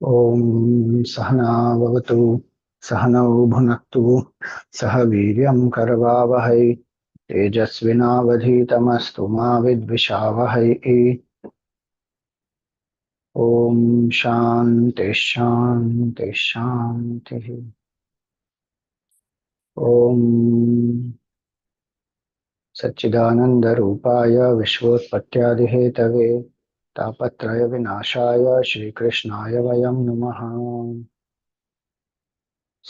ॐ सहना भवतु सहनौ भुनक्तु सह वीर्यं करवावहै तेजस्विनावधीतमस्तु मा विद्विषावहै। ॐ शान्ति शान्ति शान्तिः। ॐ सच्चिदानन्दरूपाय विश्वोत्पत्त्यादिहेतवे तापत्रयविनाशाय श्रीकृष्णाय वयं नमः।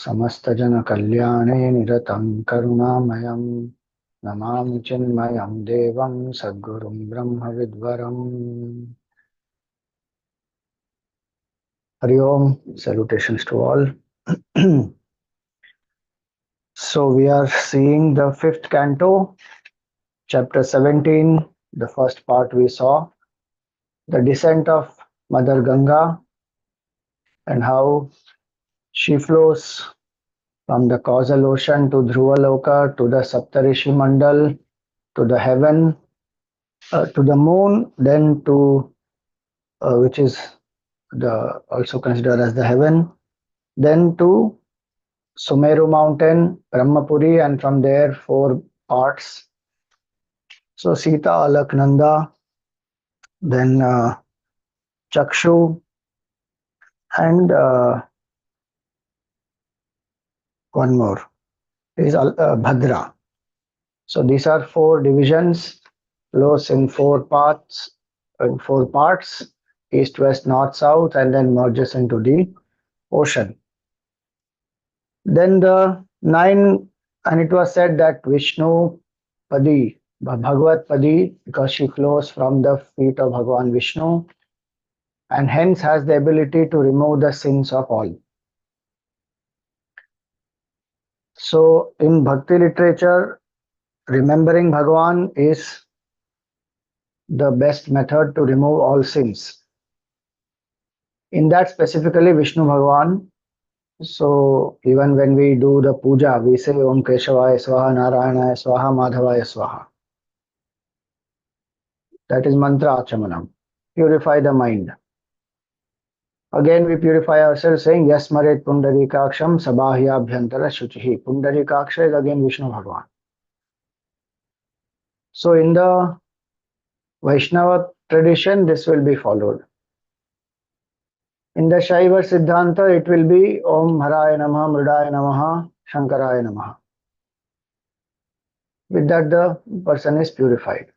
समस्तजनकल्याणे निरतं करुणामयं नमामि चिन्मयं देवं सद्गुरुं ब्रह्मविद्वरम्। Hari Om, salutations to all. So we are seeing the fifth canto, chapter 17. The first part we saw the descent of Mother Ganga and how she flows from the causal ocean to Dhruvaloka, to the Saptarishi Mandal, to the heaven, to the moon, then to which is the also considered as the heaven, then to Sumeru mountain, Brahmapuri, and from there 4 parts. So Sita, Alaknanda, then Chakshu, and one more is Bhadra. So these are 4 divisions, flows in 4 parts, east, west, north, south, and then merges into the ocean. Then the 9, and it was said that Vishnu Padi, Bhagavat Padi, because she flows from the feet of Bhagwan Vishnu and hence has the ability to remove the sins of all. So in Bhakti literature, remembering Bhagwan is the best method to remove all sins. In that specifically Vishnu Bhagwan. So even when we do the puja, we say Om Keshavaya Swaha, Narayana Swaha, Madhavaya Swaha. That is mantra achamanam. Purify the mind. Again we purify ourselves saying Yasmaret Pundarikaksham Sabahyabhyantara Shuchihi. Pundarikaksha is again Vishnu Bhagwan. So in the Vaishnava tradition this will be followed. In the Shaiva Siddhanta it will be Om Haraya Namaha, Mridaya Namaha, Shankaraya Namaha. With that the person is purified.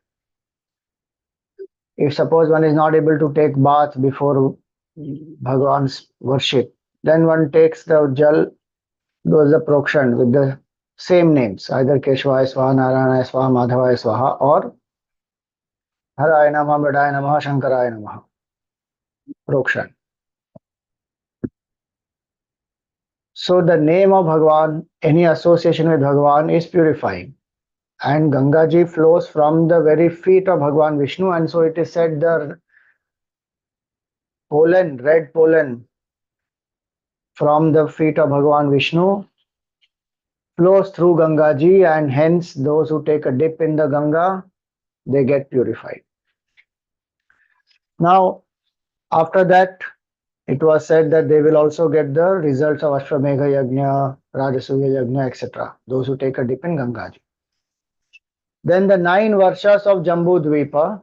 If suppose one is not able to take bath before Bhagwan's worship, then one takes the jal, does the prokshan with the same names, either Keshavaya Swaha, Narayana Swaha, Madhavaya Swaha, or Haraya Namaha, Mridaya Namaha, Shankaraya Namaha. Prokshan. So the name of Bhagwan, any association with Bhagwan is purifying. And Gangaji flows from the very feet of Bhagwan Vishnu, and so it is said the pollen, red pollen from the feet of Bhagwan Vishnu flows through Gangaji, and hence those who take a dip in the Ganga, they get purified. Now, after that, it was said that they will also get the results of Ashwamedha Yajna, Rajasuya Yajna, etc. Those who take a dip in Gangaji. Then the 9 varshas of Jambu Dvipa,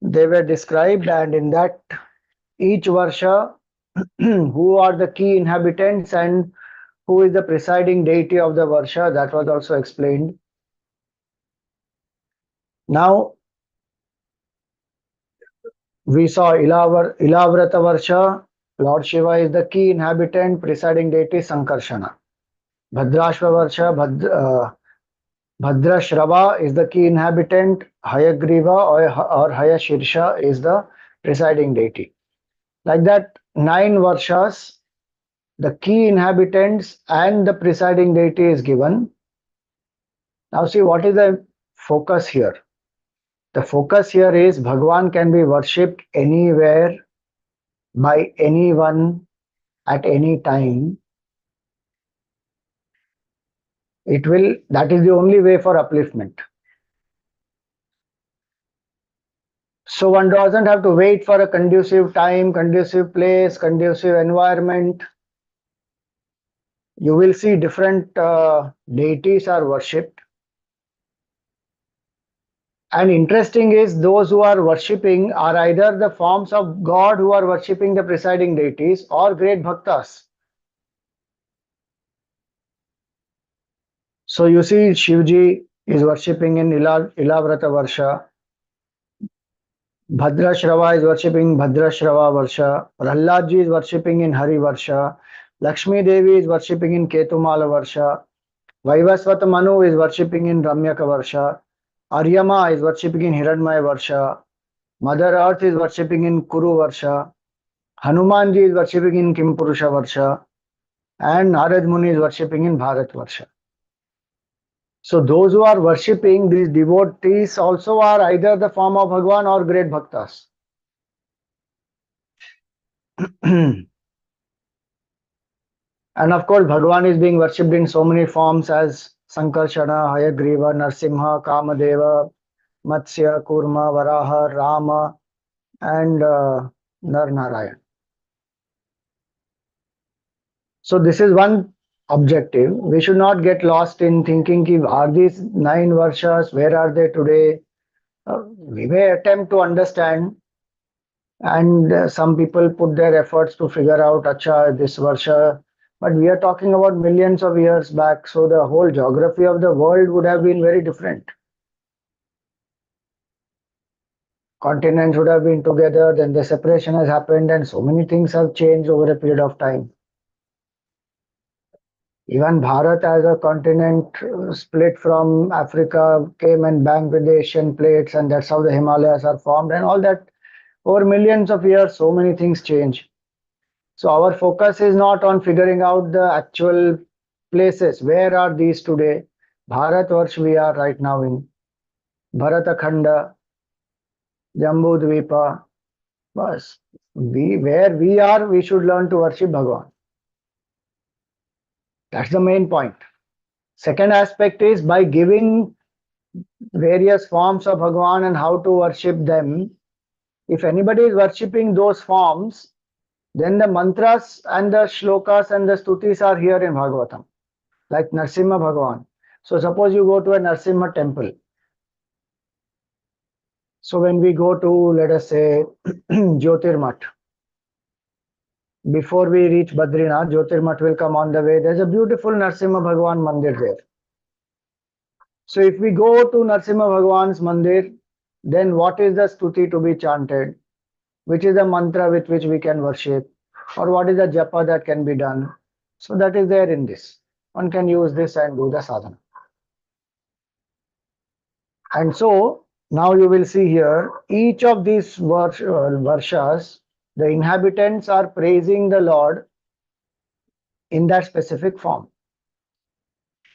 they were described, and in that each varsha, who are the key inhabitants and who is the presiding deity of the varsha, that was also explained. Now, we saw Ilavrata Varsha, Lord Shiva is the key inhabitant, presiding deity Sankarshana. Bhadrashva Varsha, Bhadrashrava is the key inhabitant, Hayagriva or Hayashirsha is the presiding deity. Like that, 9 Varshas, the key inhabitants and the presiding deity is given. Now see what is the focus here. The focus here is Bhagwan can be worshipped anywhere by anyone at any time. That is the only way for upliftment. So one doesn't have to wait for a conducive time, conducive place, conducive environment. You will see different deities are worshipped. And interesting is those who are worshipping are either the forms of God who are worshipping the presiding deities or great bhaktas. So you see Shivji is worshipping in Ilavrata Varsha. Bhadrashrava is worshipping Bhadrashrava Varsha. Prahladji is worshipping in Hari Varsha. Lakshmi Devi is worshipping in Ketumala Varsha. Vaivasvata Manu is worshipping in Ramyaka Varsha. Aryama is worshipping in Hiranmaya Varsha. Mother Earth is worshipping in Kuru Varsha. Hanumanji is worshipping in Kimpurusha Varsha. And Narad Muni is worshipping in Bharat Varsha. So those who are worshipping these devotees also are either the form of Bhagwan or great bhaktas. And of course, Bhagwan is being worshipped in so many forms as Sankarshana, Hayagriva, Narasimha, Kamadeva, Matsya, Kurma, Varaha, Rama, and Nar Narayan. So this is one objective. We should not get lost in thinking, are these 9 varshas, where are they today? We may attempt to understand, and some people put their efforts to figure out, acha, this varsha. But we are talking about millions of years back, so the whole geography of the world would have been very different. Continents would have been together, then the separation has happened, and so many things have changed over a period of time. Even Bharat as a continent split from Africa, came and banged with the Asian plates, and that's how the Himalayas are formed, and all that. Over millions of years, so many things change. So our focus is not on figuring out the actual places. Where are these today? Bharat Varsh we are right now in. Bharatakhanda, Jambu Dvipa. Bas. Where we are, we should learn to worship Bhagwan. That's the main point. Second aspect is by giving various forms of Bhagwan and how to worship them. If anybody is worshipping those forms, then the mantras and the shlokas and the stutis are here in Bhagavatam, like Narasimha Bhagwan. So suppose you go to a Narasimha temple. So when we go to, let us say, Jyotirmath, before we reach Badrinath, Jyotirmath will come on the way. There's a beautiful Narasimha Bhagwan mandir there. So if we go to Narasimha Bhagwan's mandir, then what is the stuti to be chanted? Which is the mantra with which we can worship? Or what is the japa that can be done? So that is there in this. One can use this and do the sadhana. And so now you will see here, each of these varshas, the inhabitants are praising the Lord in that specific form.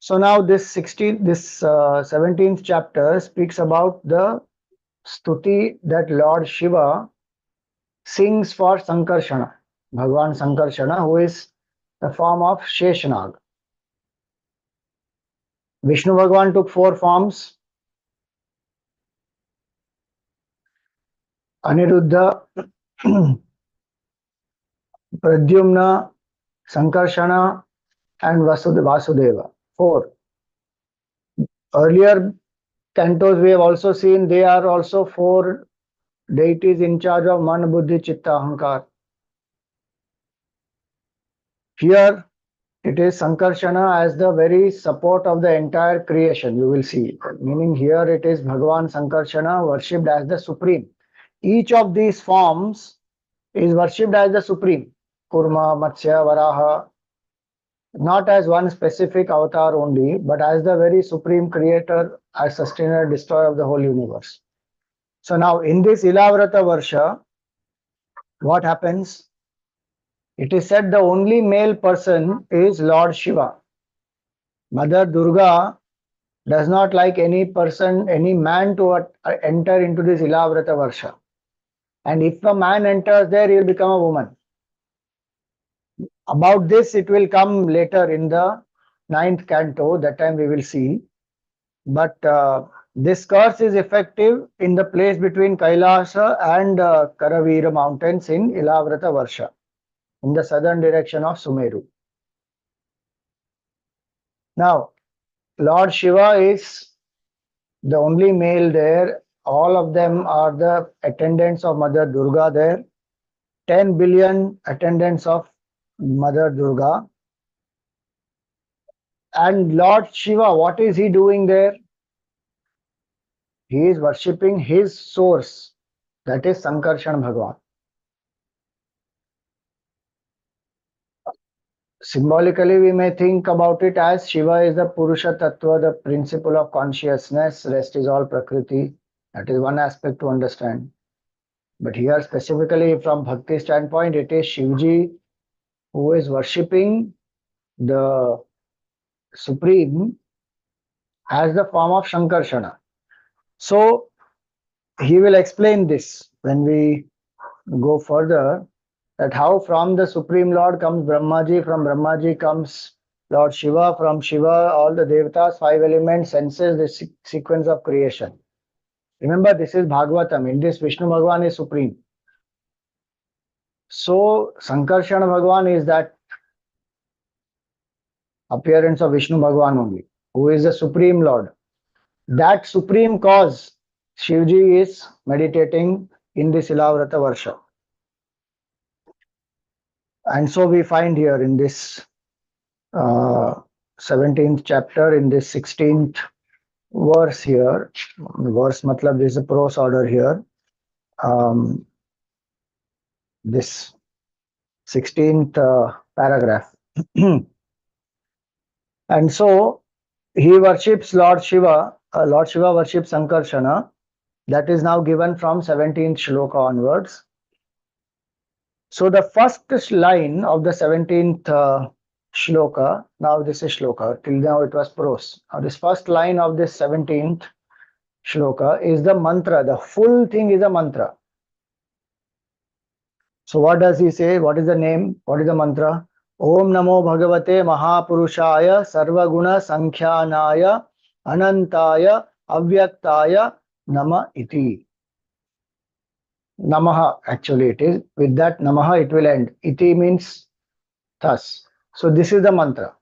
So now this 17th chapter speaks about the stuti that Lord Shiva sings for Sankarshana, Bhagwan Sankarshana, who is the form of Sheshanag. Vishnu Bhagwan took 4 forms: Aniruddha, Pradyumna, Sankarshana, and Vasudeva. 4. Earlier cantos we have also seen they are also 4 deities in charge of Man, Buddhi, Chitta, Ahankar. Here it is Sankarshana as the very support of the entire creation, you will see. Meaning here it is Bhagwan Sankarshana worshipped as the supreme. Each of these forms is worshipped as the supreme. Kurma, Matsya, Varaha, not as one specific avatar only, but as the very supreme creator, as sustainer, destroyer of the whole universe. So now in this Ilavrata Varsha, what happens? It is said the only male person is Lord Shiva. Mother Durga does not like any person, any man to enter into this Ilavrata Varsha. And if a man enters there, he will become a woman. About this, it will come later in the 9th canto. That time we will see. But This curse is effective in the place between Kailasa and Karavira mountains in Ilavrata Varsha, in the southern direction of Sumeru. Now, Lord Shiva is the only male there. All of them are the attendants of Mother Durga there. 10 billion attendants of Mother Durga. And Lord Shiva, what is he doing there? He is worshipping his source, that is Sankarshana Bhagwan. Symbolically, we may think about it as Shiva is the Purusha Tattva, the principle of consciousness, rest is all Prakriti. That is one aspect to understand. But here, specifically from Bhakti standpoint, it is Shivji who is worshipping the Supreme as the form of Sankarshana. So, he will explain this when we go further, that how from the Supreme Lord comes Brahmaji, from Brahmaji comes Lord Shiva, from Shiva all the Devatas, 5 elements, senses, the sequence of creation. Remember, this is Bhagavatam. In this, Vishnu Bhagwan is supreme. So, Sankarshana Bhagwan is that appearance of Vishnu Bhagwan only, who is the Supreme Lord. That supreme cause, Shivji is meditating in this Ilavrata Varsha. And so we find here in this 17th chapter, in this 16th verse here, verse matlab is a prose order here, this 16th paragraph. And so he worships Lord Shiva, Lord Shiva worships Sankarshana. That is now given from 17th shloka onwards. So the first line of the 17th shloka, now this is shloka, till now it was prose. Now this first line of this 17th shloka is the mantra, the full thing is a mantra. So what does he say? What is the name? What is the mantra? Om Namo Bhagavate Mahapurushaya Sarvaguna Sankhyānaya Anantaya Avyaktaya Nama Iti. Namaha, actually it is. With that Namaha it will end. Iti means thus. So this is the mantra.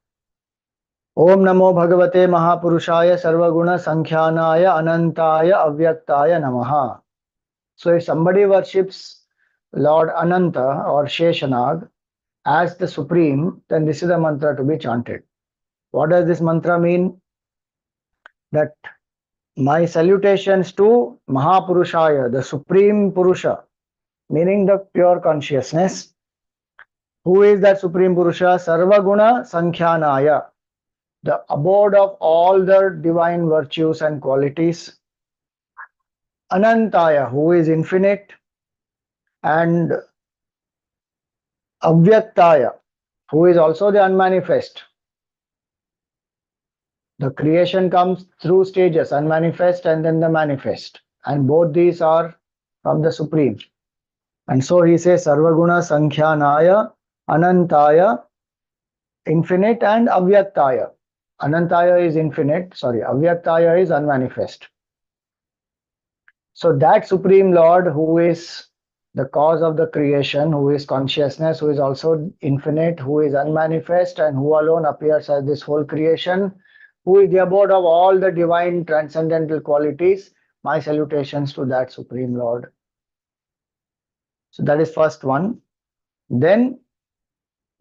Om Namo Bhagavate Mahapurushaya Sarvaguna Sankhyānaya Anantaya Avyaktaya Namaha. So if somebody worships Lord Ananta or Sheshanag as the Supreme, then this is the mantra to be chanted. What does this mantra mean? That my salutations to Mahapurushaya, the Supreme Purusha, meaning the pure consciousness. Who is that Supreme Purusha? Sarvaguna Sankhyanaya, the abode of all the divine virtues and qualities. Anantaya, who is infinite, and Avyaktaya, who is also the unmanifest. The creation comes through stages, unmanifest and then the manifest. And both these are from the Supreme. And so he says Sarvaguna Sankhyanaya, Anantaya, infinite, and Avyaktaya. Anantaya is infinite, Avyaktaya is unmanifest. So that Supreme Lord who is the cause of the creation, who is consciousness, who is also infinite, who is unmanifest, and who alone appears as this whole creation, who is the abode of all the divine transcendental qualities, my salutations to that Supreme Lord. So that is first one. Then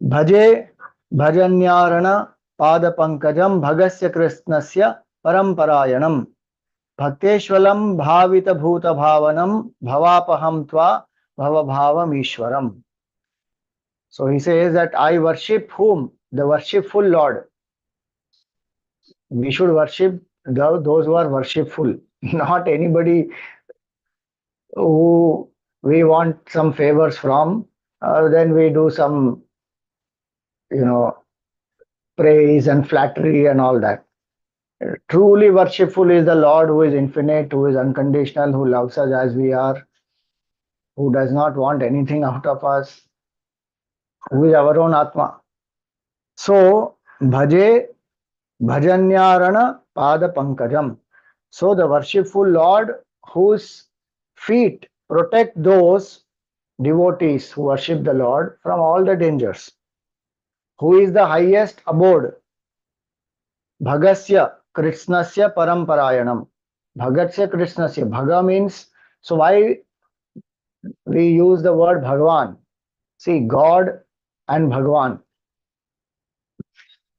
Bhaje Bhajanyarana Pada Pankajam Bhagasya Krishnasya Paramparayanam Bhakteshwalam Bhavita Bhuta Bhavanam Bhavapaham Tva Bhavabhavam Ishwaram. So he says that I worship whom? The worshipful Lord. We should worship those who are worshipful, not anybody who we want some favors from. Then we do some, praise and flattery and all that. Truly worshipful is the Lord who is infinite, who is unconditional, who loves us as we are, who does not want anything out of us, who is our own Atma. So, Bhaje Bhajanyarana Pada Pankajam. So the worshipful Lord, whose feet protect those devotees who worship the Lord from all the dangers, who is the highest abode, Bhagasya Krishnasya Paramparayanam. Bhagasya Krishnasya. Bhaga means, so why we use the word Bhagwan? See, God and Bhagwan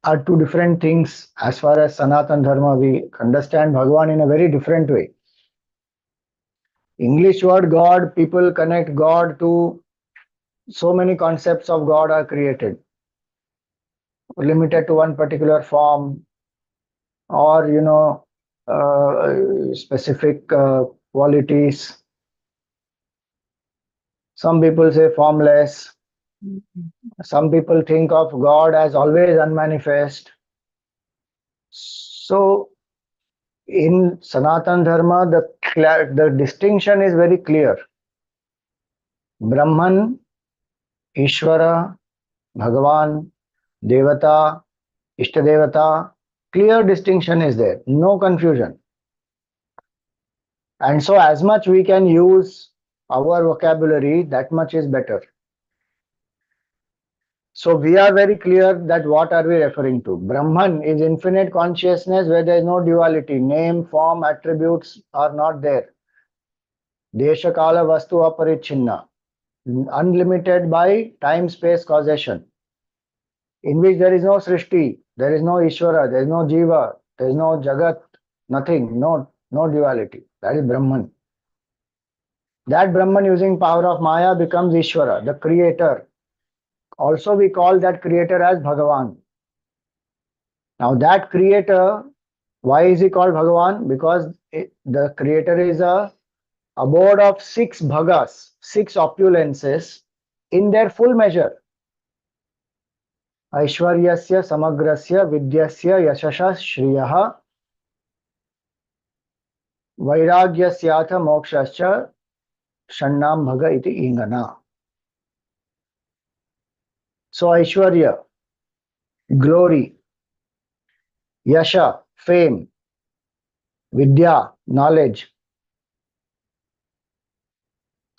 are two different things. As far as Sanatan Dharma, we understand Bhagwan in a very different way. English word God, people connect God to so many concepts of God are created, limited to one particular form or specific qualities. Some people say formless. Some people think of God as always unmanifest. So in Sanatan Dharma, the distinction is very clear. Brahman, Ishvara, Bhagavan, Devata, Ishtadevata, clear distinction is there, no confusion. And so as much we can use our vocabulary, that much is better. So we are very clear that what are we referring to? Brahman is infinite consciousness where there is no duality. Name, form, attributes are not there. Desha Kala Vastu Aparichinna. Unlimited by time, space, causation. In which there is no Srishti, there is no Ishvara, there is no Jiva, there is no Jagat, nothing, no duality. That is Brahman. That Brahman using power of Maya becomes Ishvara, the creator. Also we call that creator as Bhagavan. Now that creator, why is he called Bhagavan? Because the creator is a abode of 6 bhagas, 6 opulences in their full measure. Aishwaryasya samagrasya vidyasya yashasha shriyah vairagyasyath mokshascha shannam bhaga iti ingana. So Aishwarya, glory, yasha, fame, vidya, knowledge,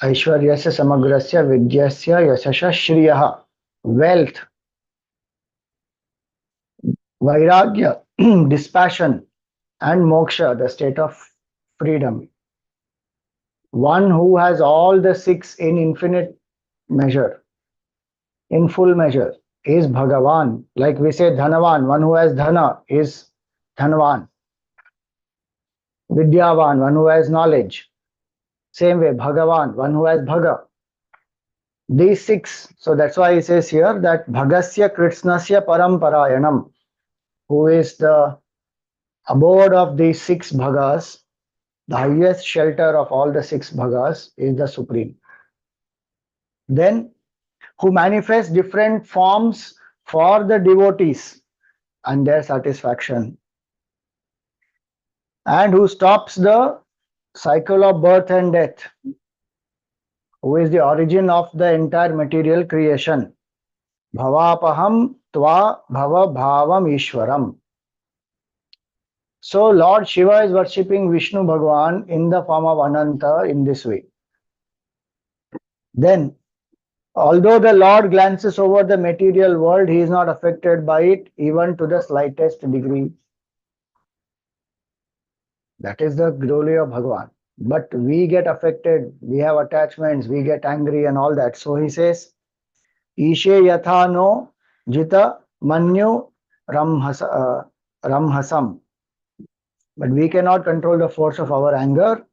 Aishwaryasya samagrasya vidyasya yashasha shriyah, wealth, vairagya, dispassion, and moksha, the state of freedom. One who has all the 6 in infinite measure, in full measure, is Bhagavan. Like we say Dhanavan, one who has Dhana is Dhanavan. Vidyavan, one who has knowledge. Same way, Bhagavan, one who has Bhaga. These 6, so that's why he says here that Bhagasya Krishnasya Paramparayanam, who is the abode of these 6 bhagas, the highest shelter of all the 6 bhagas is the Supreme. Then, who manifests different forms for the devotees and their satisfaction, and who stops the cycle of birth and death, who is the origin of the entire material creation. Bhavapaham tva bhava bhavam ishwaram. So Lord Shiva is worshipping Vishnu Bhagwan in the form of Ananta in this way. Then, although the Lord glances over the material world, he is not affected by it even to the slightest degree. That is the glory of Bhagwan. But we get affected, we have attachments, we get angry and all that. So he says, Ishe yatha no jita manyu ramhasam. But we cannot control the force of our anger.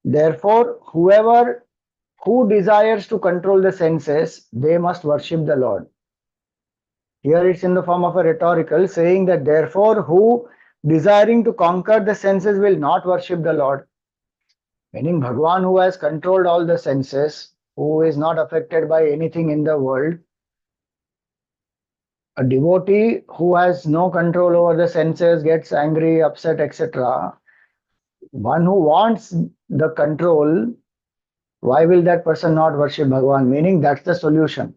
Therefore, who desires to control the senses, they must worship the Lord. Here it's in the form of a rhetorical saying that therefore, who desiring to conquer the senses will not worship the Lord. Meaning Bhagwan, who has controlled all the senses, who is not affected by anything in the world. A devotee who has no control over the senses, gets angry, upset, etc. One who wants the control, why will that person not worship Bhagwan? Meaning that's the solution.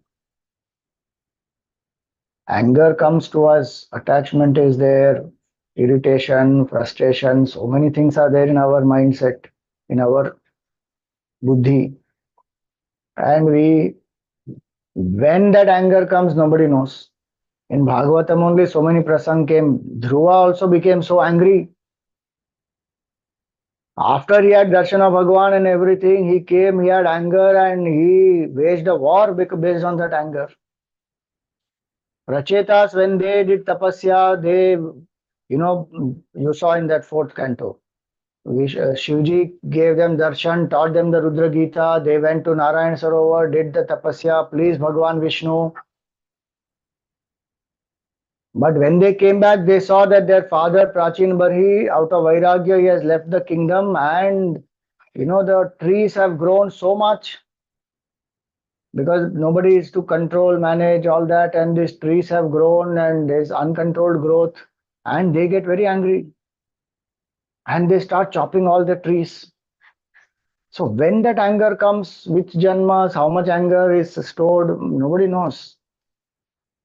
Anger comes to us, attachment is there, irritation, frustration, so many things are there in our mindset, in our buddhi. And when that anger comes, nobody knows. In Bhagavatam only so many prasang came. Dhruva also became so angry. After he had darshan of Bhagwan and everything, he came, he had anger and he waged a war based on that anger. Rachetas, when they did tapasya, you saw in that fourth canto. Shivji gave them darshan, taught them the Rudra Gita. They went to Narayan Sarovar, did the tapasya, pleased Bhagwan Vishnu. But when they came back, they saw that their father Prachin Barhi, out of Vairagya, he has left the kingdom, and the trees have grown so much because nobody is to control, manage all that, and these trees have grown and there's uncontrolled growth, and they get very angry and they start chopping all the trees. So when that anger comes, which janmas, how much anger is stored, nobody knows.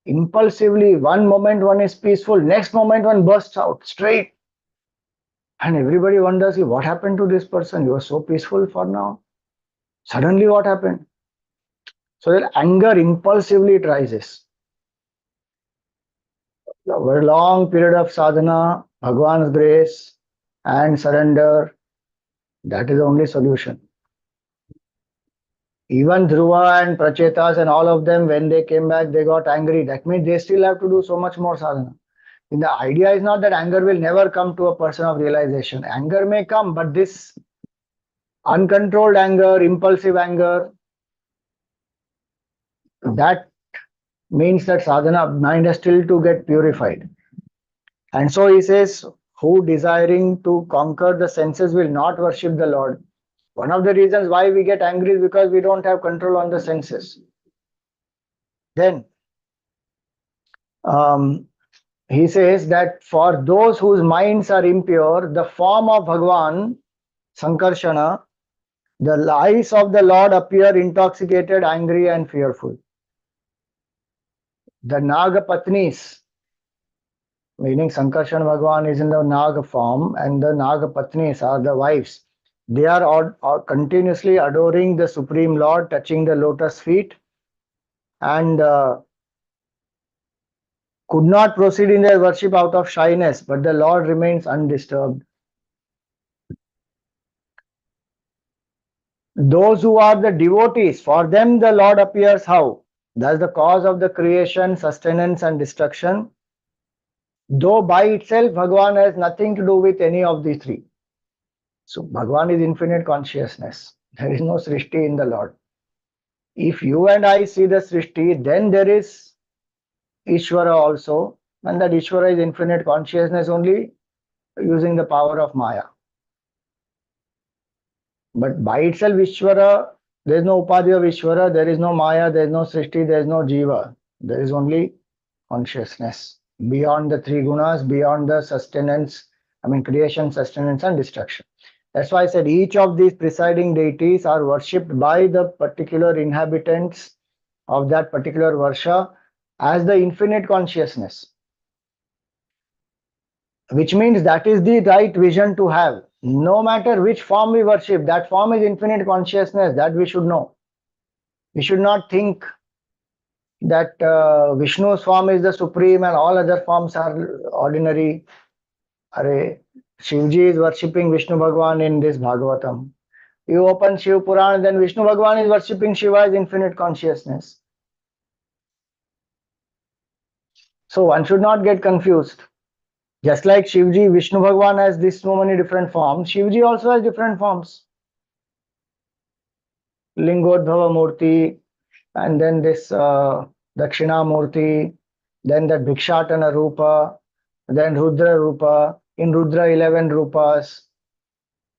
Impulsively, one moment one is peaceful, next moment one bursts out straight. And everybody wonders, what happened to this person? You were so peaceful for now. Suddenly what happened? So that anger impulsively it rises. Over a long period of sadhana, Bhagwan's grace and surrender, that is the only solution. Even Dhruva and Prachetas and all of them, when they came back, they got angry. That means they still have to do so much more sadhana. And the idea is not that anger will never come to a person of realization. Anger may come, but this uncontrolled anger, impulsive anger, that means that sadhana mind has still to get purified. And so he says, who desiring to conquer the senses will not worship the Lord. One of the reasons why we get angry is because we don't have control on the senses. Then he says that for those whose minds are impure, the form of Bhagwan, Sankarshana, the eyes of the Lord appear intoxicated, angry and fearful. The Naga Patnis, meaning Sankarshana Bhagwan is in the Naga form, and the Naga Patnis are the wives. They are continuously adoring the Supreme Lord, touching the lotus feet, and could not proceed in their worship out of shyness, but the Lord remains undisturbed. Those who are the devotees, for them the Lord appears how? That's the cause of the creation, sustenance and destruction. Though by itself, Bhagwan has nothing to do with any of the three. So Bhagwan is infinite consciousness. There is no Srishti in the Lord. If you and I see the Srishti, then there is Ishvara also, and that Ishvara is infinite consciousness only using the power of Maya. But by itself, Ishvara, there is no Upadhi of Ishvara, there is no Maya, there is no Srishti, there is no Jiva. There is only consciousness. Beyond the three gunas, beyond the sustenance, creation, sustenance and destruction. That's why I said each of these presiding deities are worshipped by the particular inhabitants of that particular varsha as the infinite consciousness. Which means that is the right vision to have. No matter which form we worship, that form is infinite consciousness, that we should know. We should not think that Vishnu's form is the supreme and all other forms are ordinary. Shivji is worshipping Vishnu Bhagwan in this Bhagavatam. You open Shiv Puran, then Vishnu Bhagwan is worshipping Shiva as infinite consciousness. So one should not get confused. Just like Shivji, Vishnu Bhagwan has this so many different forms, Shivji also has different forms. Lingodbhava Murti, and then this Dakshina Murti, then that Bhikshatana Rupa, then Rudra Rupa, in Rudra 11 Rupas,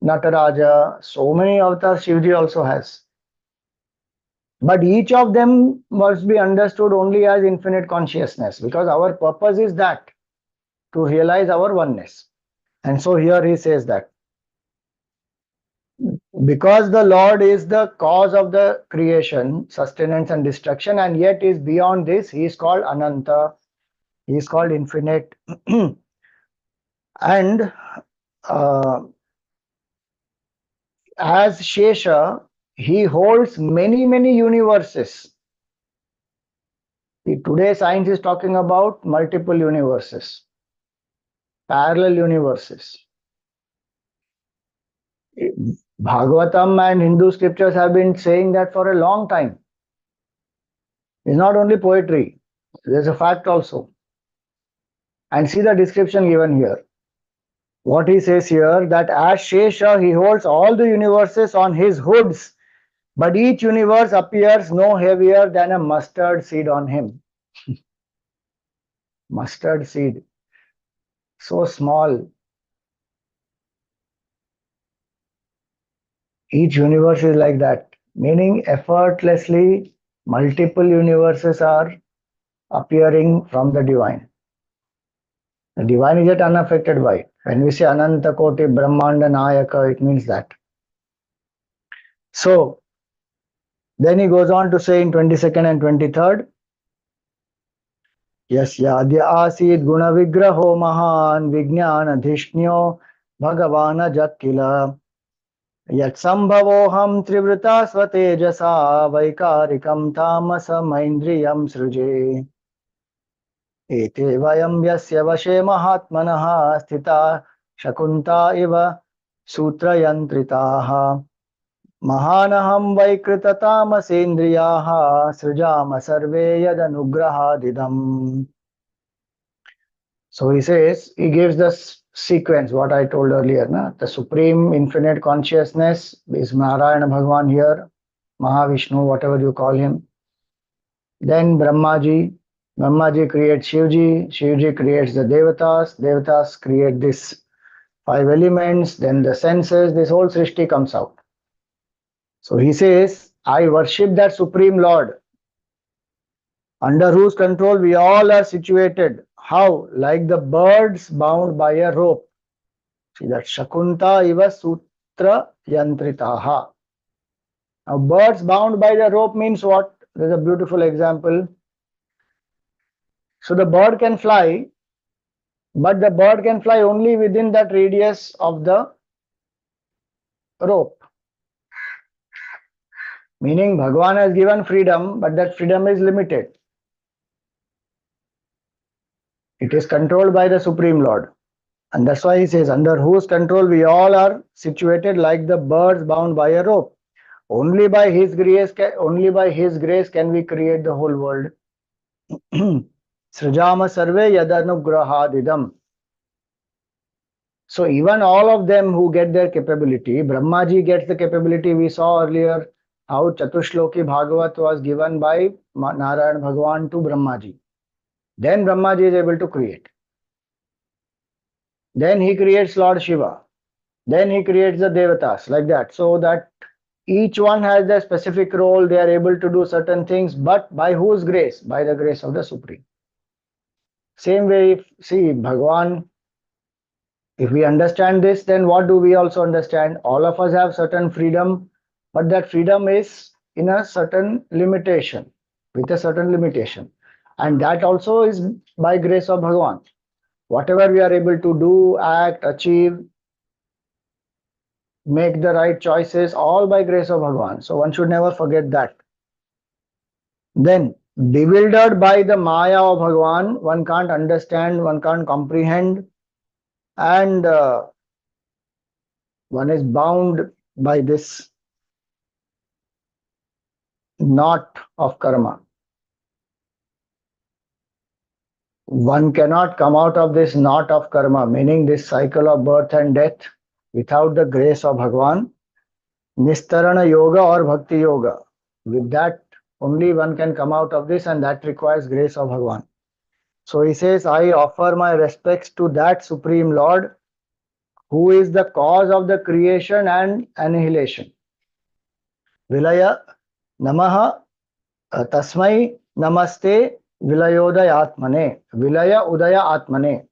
Nataraja, so many avatars Shivji also has. But each of them must be understood only as infinite consciousness, because our purpose is that, to realize our oneness. And so here he says that because the Lord is the cause of the creation, sustenance and destruction, and yet is beyond this, he is called Ananta, he is called infinite. And uh, as Shesha, he holds many universes. Today, science is talking about multiple universes, parallel universes. Bhagavatam and Hindu scriptures have been saying that for a long time. It's not only poetry, there's a fact also. And see the description given here. What he says here, that as Shesha, he holds all the universes on his hoods, but each universe appears no heavier than a mustard seed on him. Mustard seed, so small. Each universe is like that, meaning effortlessly multiple universes are appearing from the divine. The divine is yet unaffected by it. When we say Ananta Koti Brahmanda Nayaka, it means that. So, then he goes on to say in 22nd and 23rd, Yasyadya asid guna vigraho mahan vijnana dhishnyo bhagavana jatkila yat sambhavoham trivrita swatejasa vaikarikam tamasa maindriyam sruje ete vayam yasya vashe mahatmanah sthita shakunta iva sutrayantritaha महानहं वैकृततामसेन्द्रियाः सृजाम survey यदनुग्रहादिदम्. So he says, he gives the sequence, what I told earlier. The Supreme Infinite Consciousness is Narayana Bhagwan here, Mahavishnu, whatever you call him. Then Brahmaji creates Shivji creates the Devatas create this 5 elements, then the senses, this whole Srishti comes out. So he says, I worship that Supreme Lord, under whose control we all are situated. How? Like the birds bound by a rope. See that Shakunta iva sutra yantritaha. Now, birds bound by the rope means what? There's a beautiful example. So the bird can fly, but the bird can fly only within that radius of the rope. Meaning Bhagwan has given freedom, but that freedom is limited. It is controlled by the Supreme Lord. And that's why he says, under whose control we all are situated like the birds bound by a rope. Only by his grace can we create the whole world. Srijama sarve yadanugrahadidam. So even all of them who get their capability, Brahmaji gets the capability. We saw earlier how Chatushloki Bhagavat was given by Narayana Bhagwan to Brahmaji. Then Brahmaji is able to create. Then he creates Lord Shiva. Then he creates the Devatas, like that. So that each one has their specific role. They are able to do certain things, but by whose grace? By the grace of the Supreme. Same way, if see Bhagwan, if we understand this, then what do we also understand? All of us have certain freedom, but that freedom is in a certain limitation, with a certain limitation. And that also is by grace of Bhagwan. Whatever we are able to do, act, achieve, make the right choices, all by grace of Bhagwan. So one should never forget that. Then, bewildered by the Maya of Bhagwan, one can't understand, one can't comprehend, and one is bound by this knot of karma. One cannot come out of this knot of karma, meaning this cycle of birth and death, without the grace of Bhagwan. Nistarana Yoga or Bhakti Yoga. With that, only one can come out of this, and that requires grace of Bhagwan. So he says, I offer my respects to that Supreme Lord, who is the cause of the creation and annihilation. Vilaya Namaha Tasmai Namaste Vilayodayatmane. Vilaya Udaya Atmane.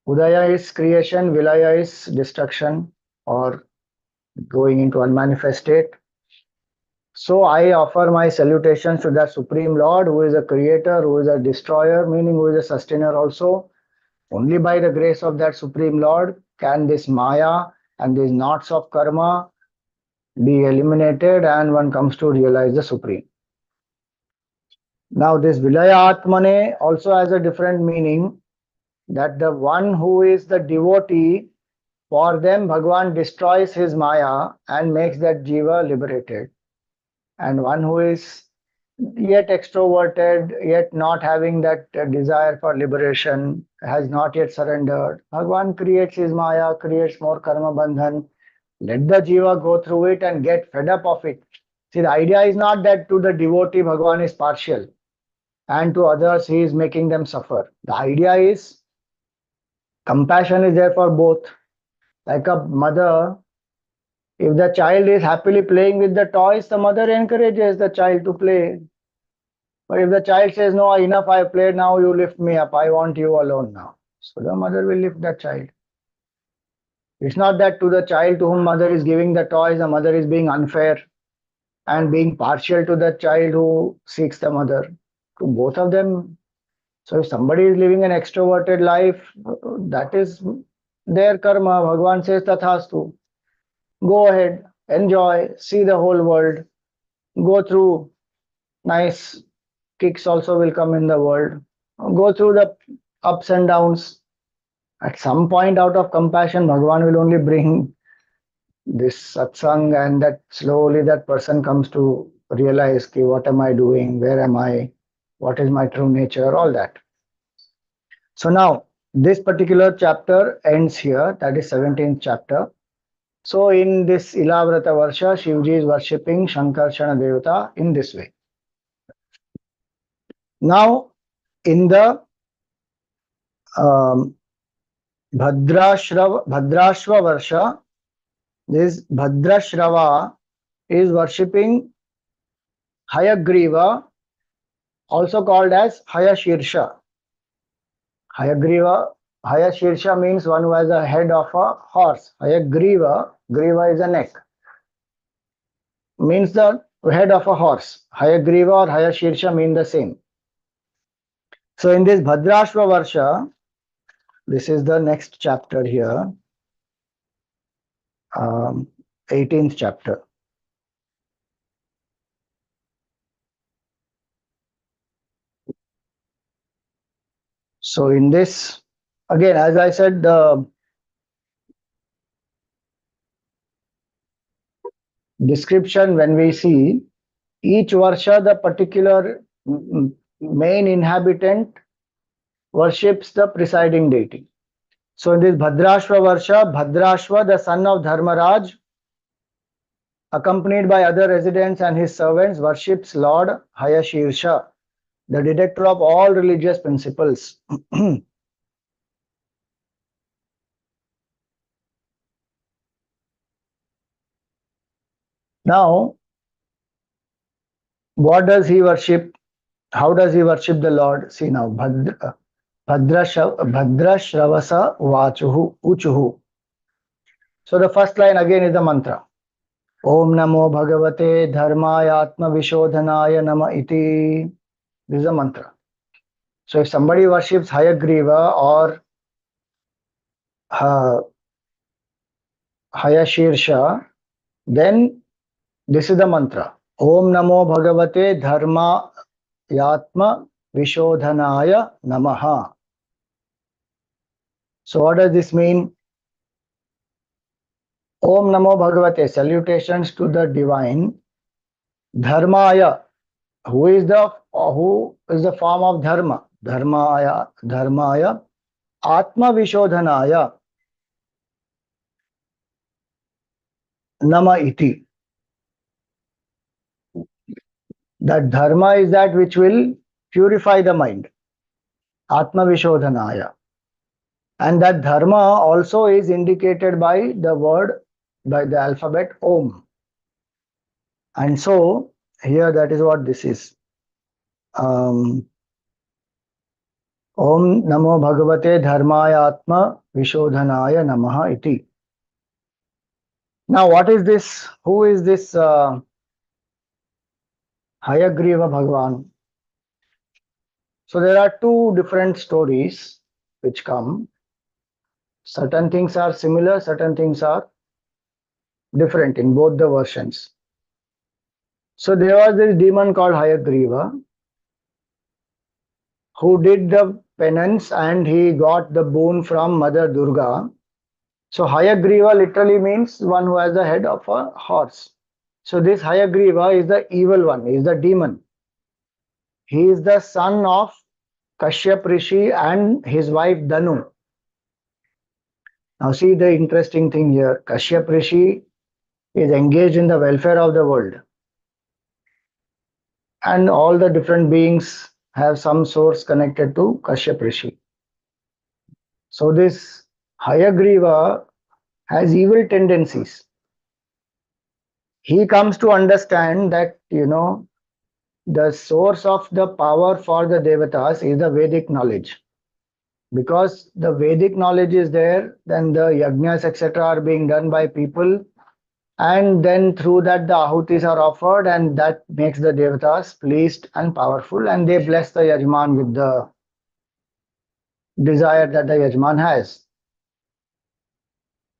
Udaya is creation, Vilaya is destruction or going into unmanifest state. So I offer my salutations to that Supreme Lord, who is a creator, who is a destroyer, meaning who is a sustainer also. Only by the grace of that Supreme Lord can this Maya and these knots of karma be eliminated and one comes to realize the Supreme. Now, this Vilaya Atmane also has a different meaning, that the one who is the devotee, for them Bhagwan destroys his Maya and makes that Jiva liberated. And one who is yet extroverted, yet not having that desire for liberation, has not yet surrendered, Bhagwan creates his Maya, creates more karma bandhan. Let the Jiva go through it and get fed up of it. See, the idea is not that to the devotee Bhagwan is partial and to others he is making them suffer. The idea is compassion is there for both. Like a mother, if the child is happily playing with the toys, the mother encourages the child to play. But if the child says, no, enough, I played, now you lift me up, I want you alone now. So the mother will lift that child. It's not that to the child to whom mother is giving the toys, the mother is being unfair and being partial to the child who seeks the mother. To both of them. So if somebody is living an extroverted life, that is their karma. Bhagwan says, Tathastu. Go ahead, enjoy, see the whole world, go through nice kicks also will come in the world. Go through the ups and downs. At some point, out of compassion, Bhagwan will only bring this satsang, and that slowly that person comes to realize, ki, what am I doing? Where am I? What is my true nature? All that. So now, this particular chapter ends here. That is 17th chapter. So in this Ilavrata Varsha, Shivji is worshipping Sankarshana Devata in this way. Now, in the Bhadrashva Varsha, this Bhadrashrava is worshipping Hayagriva, also called as Hayashirsha. Hayagriva, Hayashirsha means one who has a head of a horse. Hayagriva, Griva is a neck, means the head of a horse. Hayagriva or Hayashirsha mean the same. So in this Bhadrashva Varsha, this is the next chapter here, 18th chapter. So in this, again, as I said, the description, when we see each Varsha, the particular main inhabitant worships the presiding deity. So in this Bhadrashva Varsha, Bhadrashva, the son of Dharmaraj, accompanied by other residents and his servants, worships Lord Hayashirsha, the director of all religious principles. Now, what does he worship? How does he worship the Lord? See now, Bhadrashravasa Vachuhu Uchuhu. So the first line again is the mantra. Om Namo Bhagavate Dharmaya Atma Vishodhanaya Nama Iti. This is a mantra. So if somebody worships Hayagriva or Hayashirsha, then this is the mantra. Om Namo Bhagavate Dharma Yatma Vishodhanaya Namaha. So what does this mean? Om Namo Bhagavate, salutations to the divine. Dharmaya, who is the form of dharma? Dharmaya, Atma Vishodhanaya, Nama Iti. That dharma is that which will purify the mind. Atma Vishodhanaya. And that dharma also is indicated by the word, by the alphabet Om. And so here that is what this is. Om Namo Bhagavate Dharmaya Atma Vishodhanaya Namaha Iti. Now what is this? Who is this Hayagriva Bhagwan? So there are two different stories. which come, certain things are similar, certain things are different in both the versions. So there was this demon called Hayagriva who did the penance and he got the boon from Mother Durga. So Hayagriva literally means one who has the head of a horse. So this Hayagriva is the evil one, is the demon. He is the son of Kashyap Rishi and his wife Danu. Now see the interesting thing here. Kashyap Rishi is engaged in the welfare of the world. And all the different beings have some source connected to Kashyap Rishi. So this Hayagriva has evil tendencies. He comes to understand that, the source of the power for the devatas is the Vedic knowledge. Because the Vedic knowledge is there, then the yajnas, etc., are being done by people. And then through that, the ahutis are offered, and that makes the devatas pleased and powerful. And they bless the yajman with the desire that the yajman has.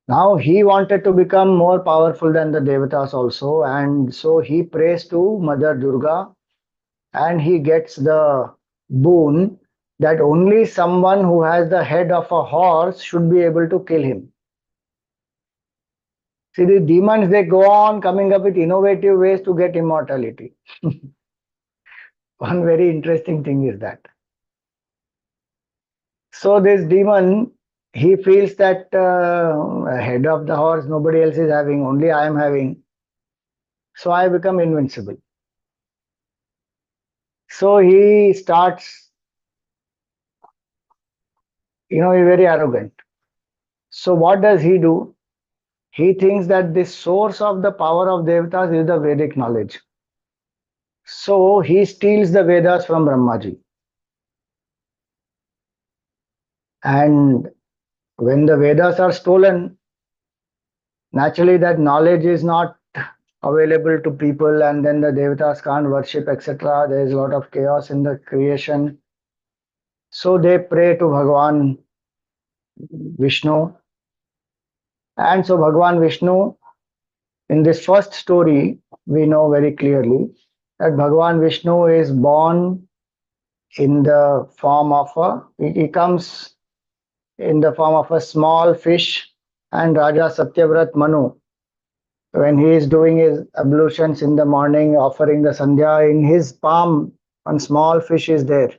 Now he wanted to become more powerful than the devatas also, and so he prays to Mother Durga and he gets the boon that only someone who has the head of a horse should be able to kill him. See, the demons, they go on coming up with innovative ways to get immortality. One very interesting thing is that. So this demon, he feels that head of the horse nobody else is having, only I am having. So I become invincible. So he starts, he's very arrogant. So what does he do? He thinks that the source of the power of devatas is the Vedic knowledge. So he steals the Vedas from Brahmaji. And when the Vedas are stolen, naturally that knowledge is not available to people, and then the devatas can't worship, etc. There is a lot of chaos in the creation. So they pray to Bhagwan Vishnu. And so Bhagwan Vishnu, in this first story, we know very clearly that Bhagwan Vishnu is born in the form of he comes in the form of a small fish, and Raja Satyavrat Manu, when he is doing his ablutions in the morning, offering the Sandhya, in his palm, one small fish is there.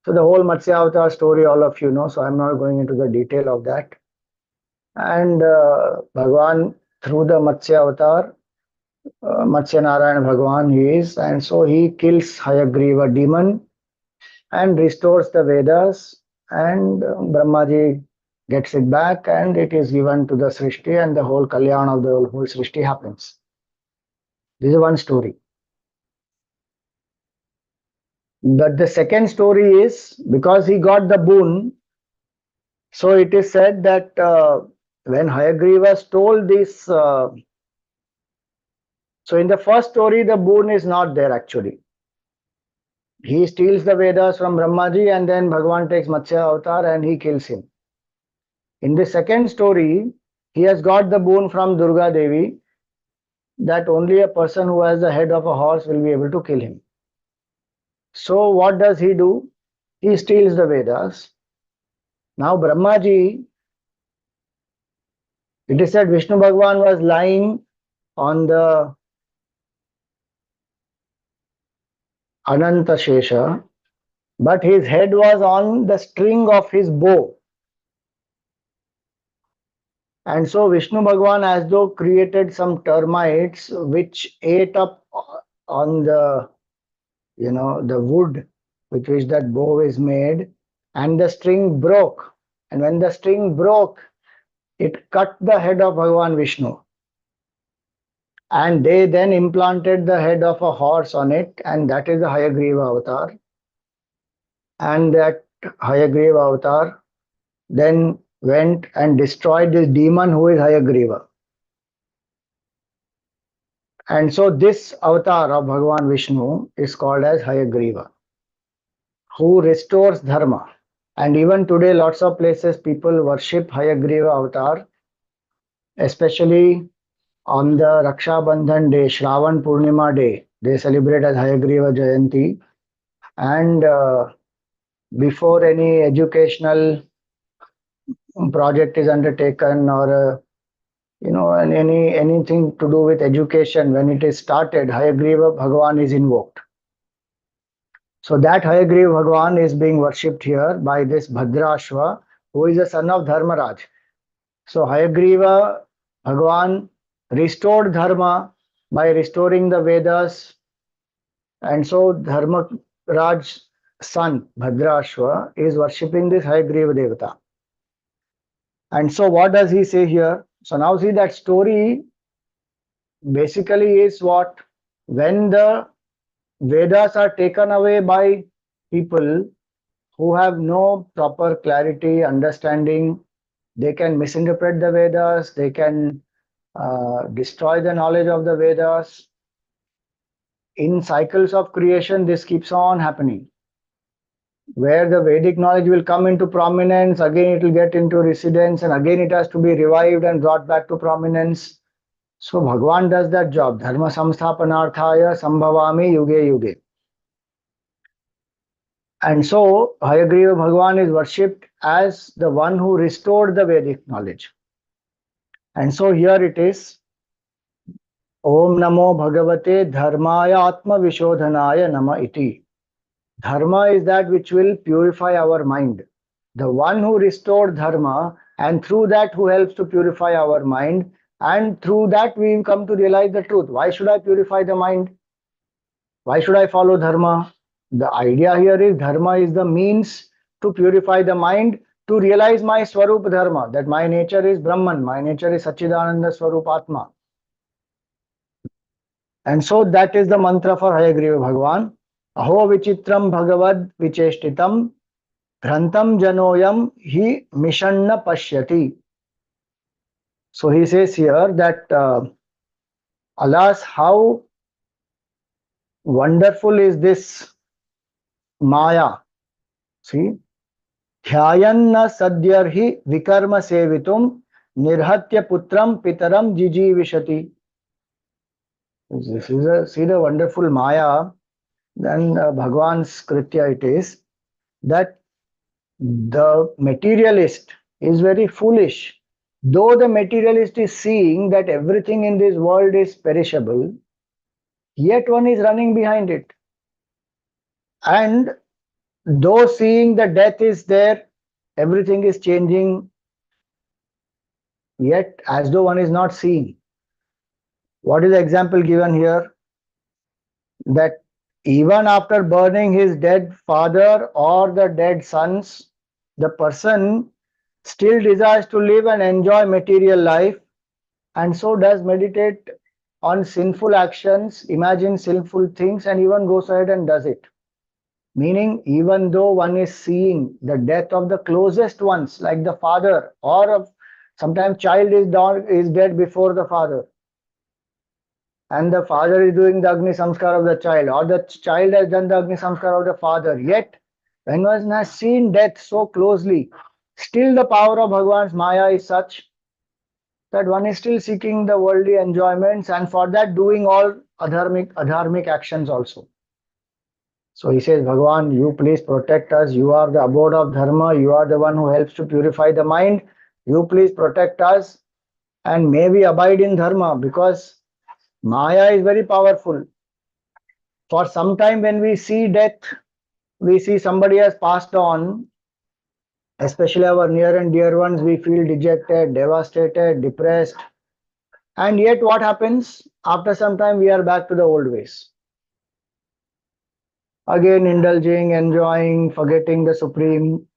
So the whole Matsya Avatar story, all of you know, so I'm not going into the detail of that. And Bhagwan, through the Matsya Avatar, Matsya Narayan Bhagwan he is, and so he kills Hayagriva demon and restores the Vedas, and Brahmaji gets it back, and it is given to the Srishti, and the whole Kalyan of the whole Srishti happens. This is one story. But the second story is, because he got the boon, so it is said that when Hayagriva stole this, so in the first story, the boon is not there actually. He steals the Vedas from Brahmaji, and then Bhagwan takes Matsya Avatar and he kills him. In the second story, he has got the boon from Durga Devi that only a person who has the head of a horse will be able to kill him. So what does he do? He steals the Vedas. Now Brahmaji, it is said Vishnu Bhagwan was lying on the Ananta Shesha, but his head was on the string of his bow. And so Vishnu Bhagwan as though created some termites which ate up on the, the wood with which that bow is made, and the string broke. And when the string broke, it cut the head of Bhagwan Vishnu. And they then implanted the head of a horse on it, and that is the Hayagriva avatar. And that Hayagriva avatar then went and destroyed this demon who is Hayagriva. And so this avatar of Bhagwan Vishnu is called as Hayagriva, who restores dharma. And even today, lots of places people worship Hayagriva avatar, especially on the Raksha Bandhan day, Shravan Purnima day. They celebrate as Hayagriva Jayanti. And before any educational project is undertaken, or and anything to do with education, when it is started, Hayagriva Bhagwan is invoked. So that Hayagriva Bhagwan is being worshipped here by this Bhadrashva, who is the son of Dharmaraj. So Hayagriva Bhagwan restored dharma by restoring the Vedas, and so Dharmaraj's son Bhadrashva is worshipping this Hayagriva Devata. And so what does he say here? So now see, that story basically is what? When the Vedas are taken away by people who have no proper clarity, understanding, they can misinterpret the Vedas, they can destroy the knowledge of the Vedas. In cycles of creation, this keeps on happening. Where the Vedic knowledge will come into prominence, again it will get into residence, and again it has to be revived and brought back to prominence. So Bhagwan does that job. Dharma samsthapanarthaya sambhavami yuge yuge. And so Hayagriva Bhagwan is worshipped as the one who restored the Vedic knowledge. And so here it is. Om Namo Bhagavate Dharmaya Atma Vishodhanaya Nama Iti. Dharma is that which will purify our mind. The one who restored Dharma, and through that who helps to purify our mind, and through that we come to realize the truth. Why should I purify the mind? Why should I follow Dharma? The idea here is Dharma is the means to purify the mind, to realize my Swarup Dharma, that my nature is Brahman, my nature is Sachidananda Swarup Atma. And so that is the mantra for Hayagriva Bhagwan. Aho vichitram bhagavad vicheshtitam dhrantam janoyam hi mishanna pashyati. So he says here that alas, how wonderful is this Maya. See, dhyayanna sadyarhi vikarma sevitum nirhatya putram pitaram jijivishati. This is see the wonderful Maya. Then Bhagwan's Kritya it is that the materialist is very foolish. Though the materialist is seeing that everything in this world is perishable, yet one is running behind it. And though seeing the death is there, everything is changing, yet as though one is not seeing. What is the example given here? That even after burning his dead father or the dead sons, the person still desires to live and enjoy material life, and so does meditate on sinful actions, imagine sinful things, and even goes ahead and does it. Meaning, even though one is seeing the death of the closest ones, like the father, or sometimes child is dead before the father, and the father is doing the Agni Samskar of the child, or the child has done the Agni Samskar of the father. Yet, when one has seen death so closely, still the power of Bhagwan's Maya is such that one is still seeking the worldly enjoyments, and for that doing all adharmic actions also. So he says, Bhagwan, you please protect us. You are the abode of Dharma. You are the one who helps to purify the mind. You please protect us, and may we abide in Dharma, because Maya is very powerful. For some time when we see death, we see somebody has passed on, especially our near and dear ones, we feel dejected, devastated, depressed. And yet what happens? After some time we are back to the old ways. Again indulging, enjoying, forgetting the Supreme.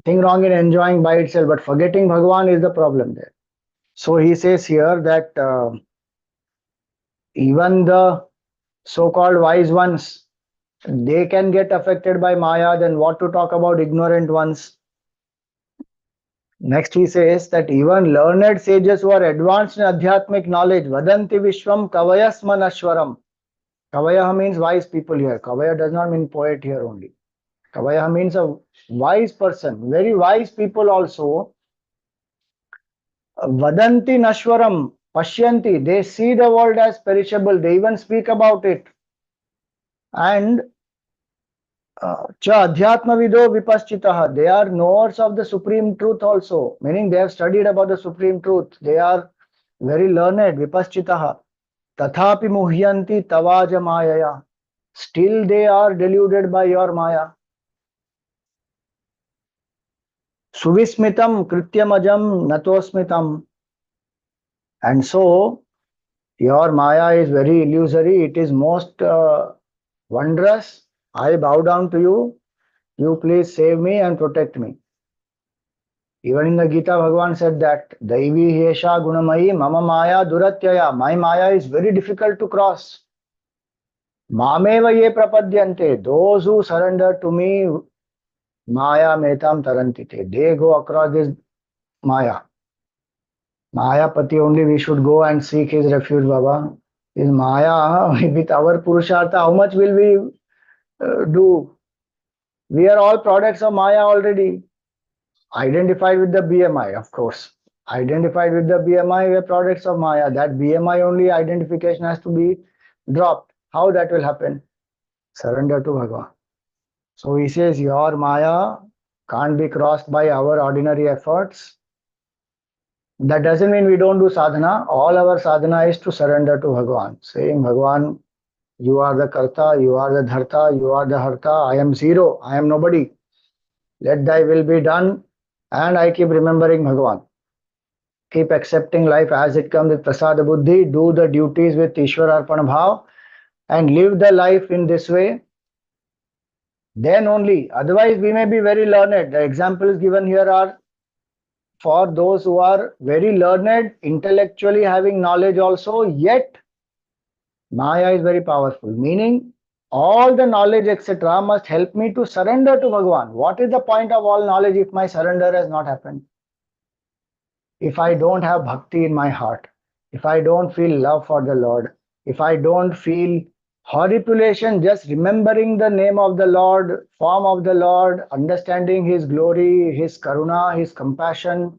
Nothing wrong in enjoying by itself, but forgetting Bhagwan is the problem there. So he says here that even the so-called wise ones, they can get affected by Maya, then what to talk about ignorant ones? Next he says that even learned sages who are advanced in adhyatmic knowledge, vadanti vishwam kavayas manashwaram. Kavaya means wise people here. Kavaya does not mean poet here only. Kavaya means a wise person. Very wise people also. Vadanti Nashwaram, Pashyanti. They see the world as perishable. They even speak about it. And Cha Adhyatma Vido Vipaschitaha. They are knowers of the supreme truth also. Meaning they have studied about the supreme truth. They are very learned. Vipaschitaha. Tathapi muhyanti tavaja mayaya. Still they are deluded by your maya. Suvismitam krityamajam natosmitam. And so your maya is very illusory. It is most wondrous. I bow down to you. You please save me and protect me. Even in the Gita, Bhagwan said that Daivi Hesha Gunamayi Mama Maya Duratyaya. My maya is very difficult to cross. Mameva ye prapadyante. Those who surrender to me, Maya metam tarantite. They go across this Maya. Mayapati only we should go and seek his refuge, Baba. Is Maya with our Purushartha, how much will we do? We are all products of Maya already. Identified with the BMI, of course. Identified with the BMI, we are products of Maya. That BMI only identification has to be dropped. How that will happen? Surrender to Bhagwan. So he says, your Maya can't be crossed by our ordinary efforts. That doesn't mean we don't do sadhana. All our sadhana is to surrender to Bhagwan, saying, Bhagwan, you are the Karta, you are the Dharta, you are the Harta, I am zero, I am nobody. Let thy will be done. And I keep remembering Bhagwan. Keep accepting life as it comes with Prasada Buddhi, do the duties with Ishwar Arpana Bhav, and live the life in this way. Then only, otherwise we may be very learned. The examples given here are for those who are very learned, intellectually having knowledge also, yet Maya is very powerful. Meaning, all the knowledge, etc., must help me to surrender to Bhagwan. What is the point of all knowledge if my surrender has not happened? If I don't have bhakti in my heart, if I don't feel love for the Lord, if I don't feel horripilation, just remembering the name of the Lord, form of the Lord, understanding His glory, His karuna, His compassion,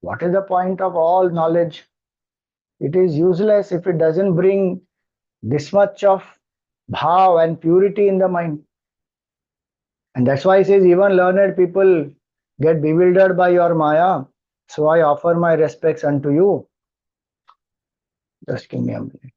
what is the point of all knowledge? It is useless if it doesn't bring this much of bhav and purity in the mind. And that's why he says even learned people get bewildered by your maya. So I offer my respects unto you. Just give me a minute.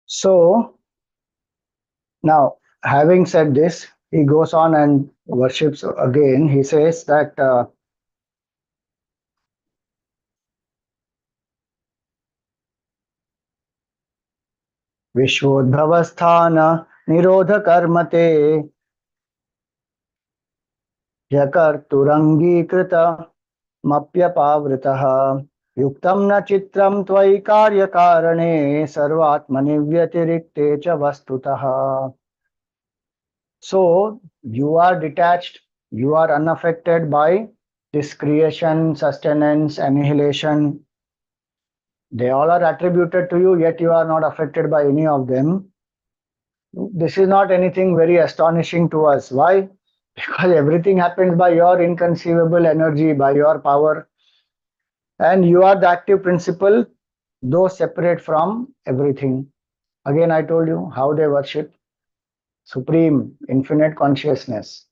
So now, having said this, he goes on and worships again. He says that Vishwodbhavasthana Nirodha Karmate Yakarturangīkrita Mapyapavritah Yuktam na chitram tvai karya karane sarvatmani vyatirikte cha vastutah. So you are detached, you are unaffected by this creation, sustenance, annihilation. They all are attributed to you, yet you are not affected by any of them. This is not anything very astonishing to us. Why? Because everything happens by your inconceivable energy, by your power, and you are the active principle, though separate from everything. Again, I told you how they worship supreme, infinite consciousness.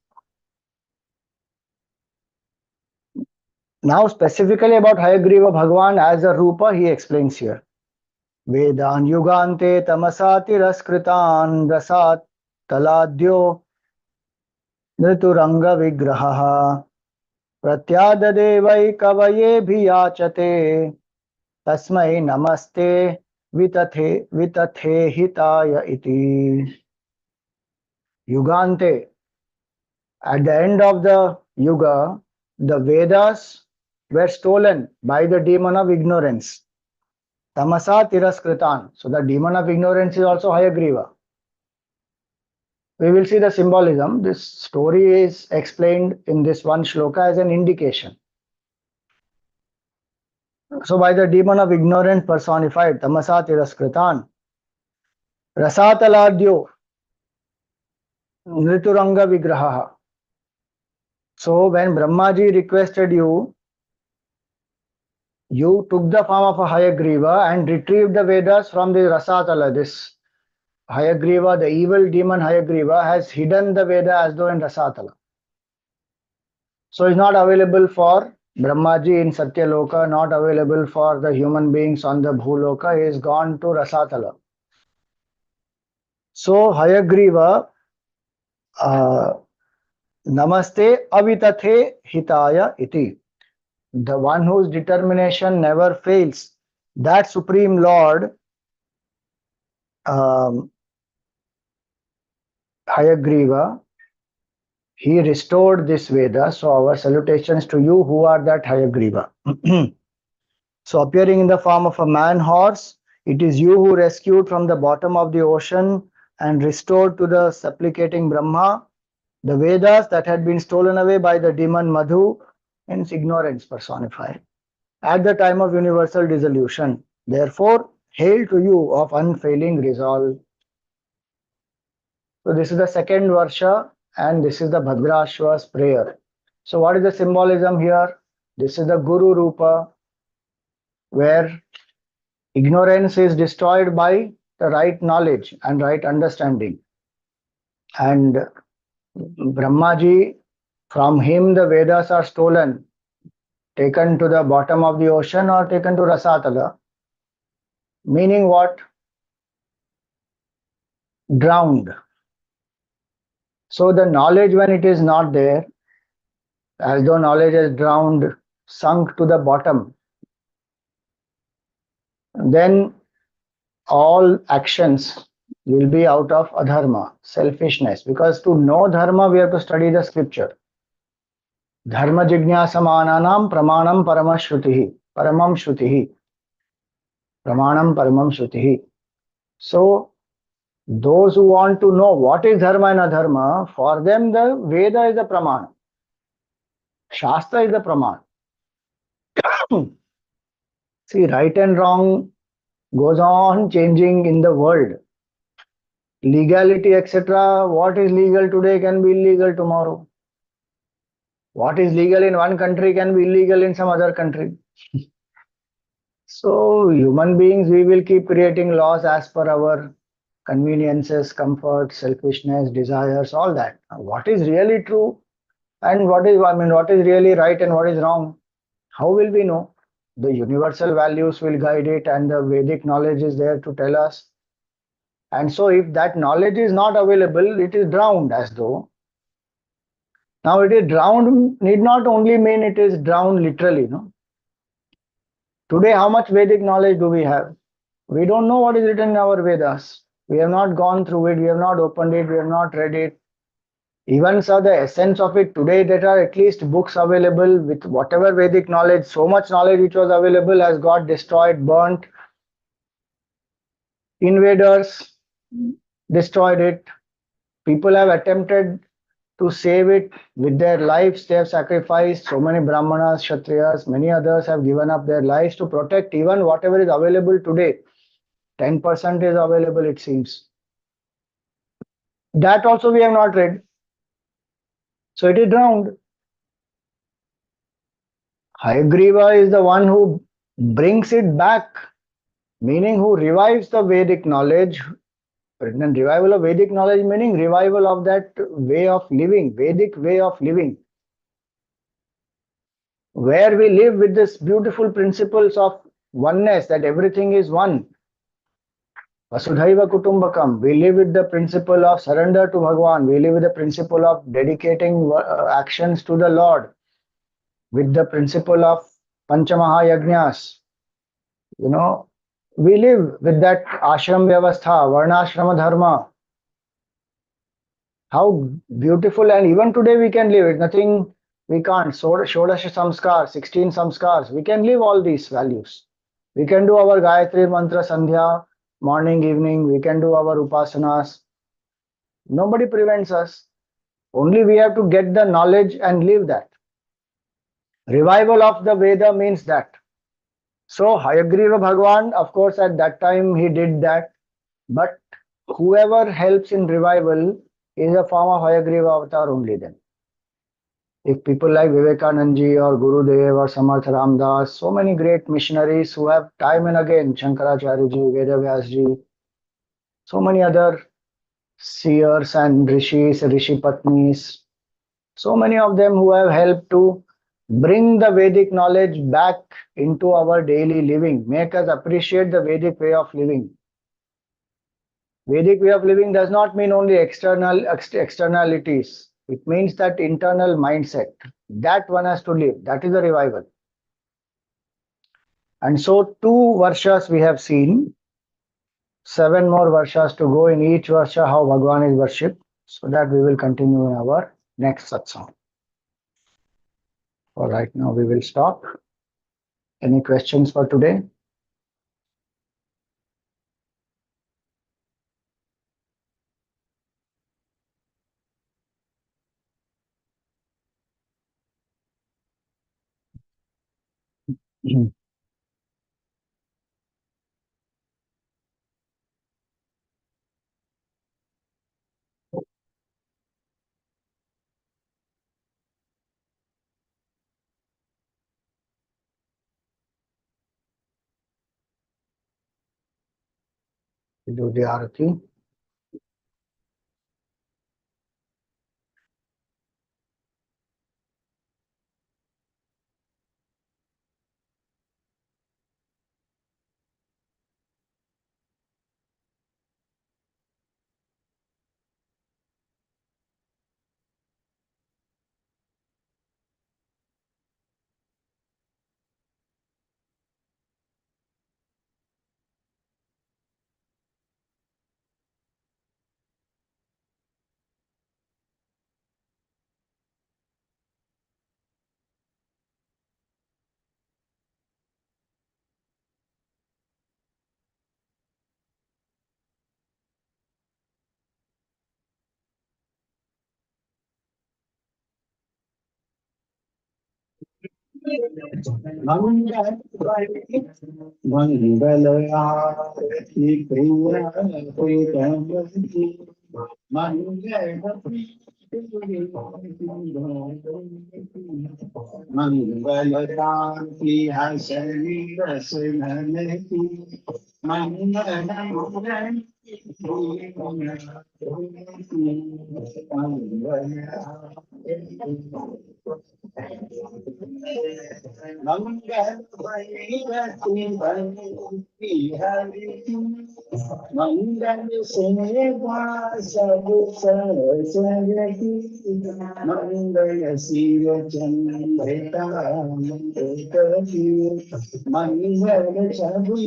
Now, specifically about Hayagriva Bhagwan as a Rupa, he explains here. Vedan yugante tamasati raskritan rasat taladyo nrituranga vigraha pratyadade vai kavaye bhiyachate tasmai namaste vitathe hitaya iti. Yugante, at the end of the Yuga, the Vedas were stolen by the demon of ignorance. Tamasa tiraskritan. So the demon of ignorance is also Hayagriva. We will see the symbolism. This story is explained in this one shloka as an indication. So by the demon of ignorance personified, Tamasa tiraskritan, Rasataladyo, Nrituranga vigraha. So when Brahmaji requested you, you took the form of a Hayagriva and retrieved the Vedas from the Rasatala. This Hayagriva, the evil demon Hayagriva, has hidden the Veda as though in Rasatala. So it's not available for Brahmaji in Satyaloka, not available for the human beings on the Bhuloka. He is gone to Rasatala. So Hayagriva, Namaste avitathe hitaya iti. The one whose determination never fails, that Supreme Lord, Hayagriva, he restored this Veda. So our salutations to you who are that Hayagriva. So appearing in the form of a man horse, it is you who rescued from the bottom of the ocean and restored to the supplicating Brahma the Vedas that had been stolen away by the demon Madhu in ignorance personified at the time of universal dissolution. Therefore, hail to you of unfailing resolve. So this is the second varsha and this is the Bhadrashva's prayer. So what is the symbolism here? This is the Guru Rupa, where ignorance is destroyed by the right knowledge and right understanding. And Brahmaji, from him the Vedas are stolen, taken to the bottom of the ocean or taken to Rasatala. Meaning what? Drowned. So the knowledge, when it is not there, as though knowledge is drowned, sunk to the bottom, then all actions will be out of adharma, selfishness. Because to know dharma, we have to study the scripture. Dharma jignasamananam pramanam paramashutihi. Paramam shutihi. Pramanam paramam shutihi. So those who want to know what is dharma and adharma, for them the Veda is the praman. Shastra is the praman. See, right and wrong goes on changing in the world. Legality, etc. What is legal today can be illegal tomorrow. What is legal in one country can be illegal in some other country. So, human beings, we will keep creating laws as per our conveniences, comfort, selfishness, desires, all that. What is really true and what is really right and what is wrong? How will we know? The universal values will guide it and the Vedic knowledge is there to tell us. And so if that knowledge is not available, it is drowned as though. Now it is drowned need not only mean it is drowned literally. No? Today, how much Vedic knowledge do we have? We don't know what is written in our Vedas. We have not gone through it, we have not opened it, we have not read it. Even so, the essence of it today, there are at least books available with whatever Vedic knowledge, so much knowledge which was available has got destroyed, burnt. Invaders destroyed it. People have attempted to save it with their lives. They have sacrificed. So many Brahmanas, Kshatriyas, many others have given up their lives to protect even whatever is available today. 10% is available, it seems. That also we have not read. So it is drowned. Hayagriva is the one who brings it back, meaning who revives the Vedic knowledge. And revival of Vedic knowledge meaning revival of that way of living, Vedic way of living, where we live with this beautiful principles of oneness, that everything is one. Vasudhaiva Kutumbakam. We live with the principle of surrender to Bhagwan. We live with the principle of dedicating actions to the Lord, with the principle of Panchamahayagnas. You know, we live with that ashram vyavastha, varnashrama dharma. How beautiful, and even today we can live it. Nothing we can't. Shodasha samskar, 16 samskars. We can live all these values. We can do our Gayatri Mantra Sandhya, morning, evening. We can do our Upasanas. Nobody prevents us. Only we have to get the knowledge and live that. Revival of the Veda means that. So Hayagriva Bhagwan, of course, at that time he did that. But whoever helps in revival is a form of Hayagriva avatar only then. If people like Vivekanandji or Gurudev or Samarth Ramdas, so many great missionaries who have time and again, Shankaracharya-ji, Vedavyas-ji, so many other seers and rishis, rishi patnis, so many of them who have helped to bring the Vedic knowledge back into our daily living, make us appreciate the Vedic way of living. Vedic way of living does not mean only externalities. It means that internal mindset. That one has to live. That is a revival. And so 2 varshas we have seen. 7 more varshas to go in each varsha how Bhagwan is worshipped. So that we will continue in our next satsang. For right now we will stop. Any questions for today? We do the arati. मंगलयाति प्रिय प्रीतमति मंगलतांति हसनी रसनति मंगल सेवा सब सरस्वती मंगल शिव चंद्रिका मंगलती मंगल सगुण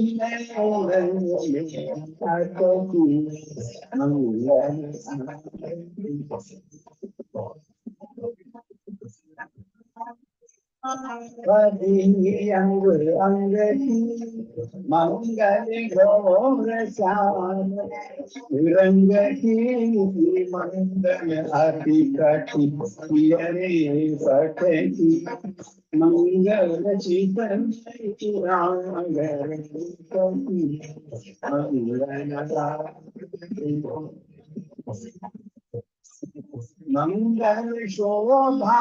अंग अंगती मंगल गौर श्याम रंगती मंगल अति कटि रे पठती मंगल चितन मंगल मंगल शोभा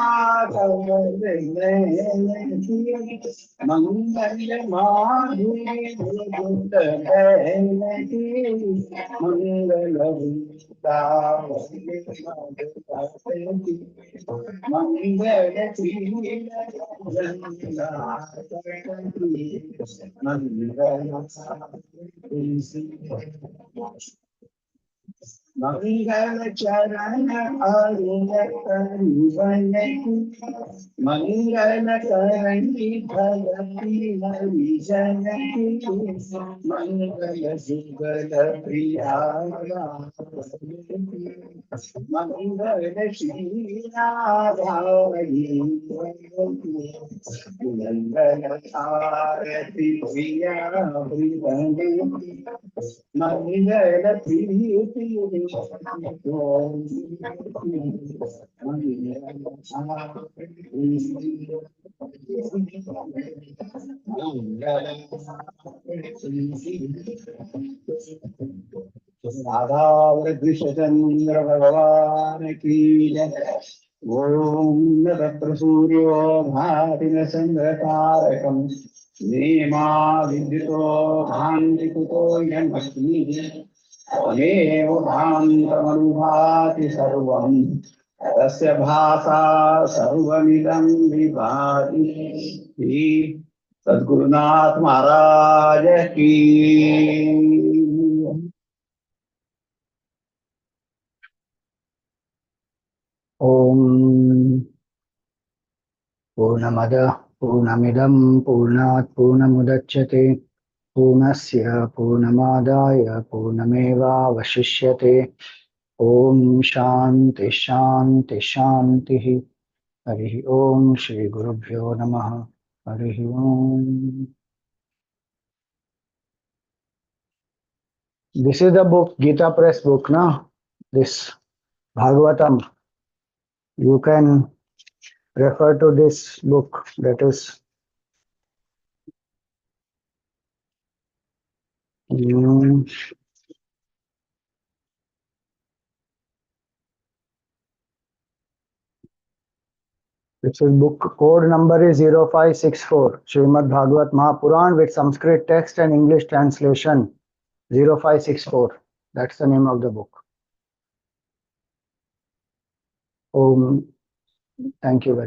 मंगल माधुरी मंगल मंगल चरण अरुण करुवन मंगल करणी भगति हरिजन मंगल सुगल प्रिया मंगल श्री राधाई मंगल आरती प्रिया मंगल प्रीति राधा वृद्धिशचंद्र भगवान की जय। ओम तत्र सूर्यो भाति न चंद्र तारकम् नेमा विद्युतो भान्ति कुतो यमस्मि तमेव भान्तमनुभाति सर्वम् तस्य भासा सर्वमिदं विभाति। सद्गुरुनाथ महाराज की। ओम पूर्णमदः पूर्णमिदं पूर्णात् पूर्णमुदच्यते पूर्णस्य पूर्णमादाय पूर्णमेवावशिष्यते। ओम शांति शांति शांति। हरि ओम श्री गुरुभ्यो नमः। हरि ओम। This is the book, Gita Press book, na? This Bhagavatam. You can refer to this book. That is, this is book code number is 0564. Srimad Bhagavat Mahapuran with Sanskrit text and English translation. 0564. That's the name of the book. Om. Thank you very much.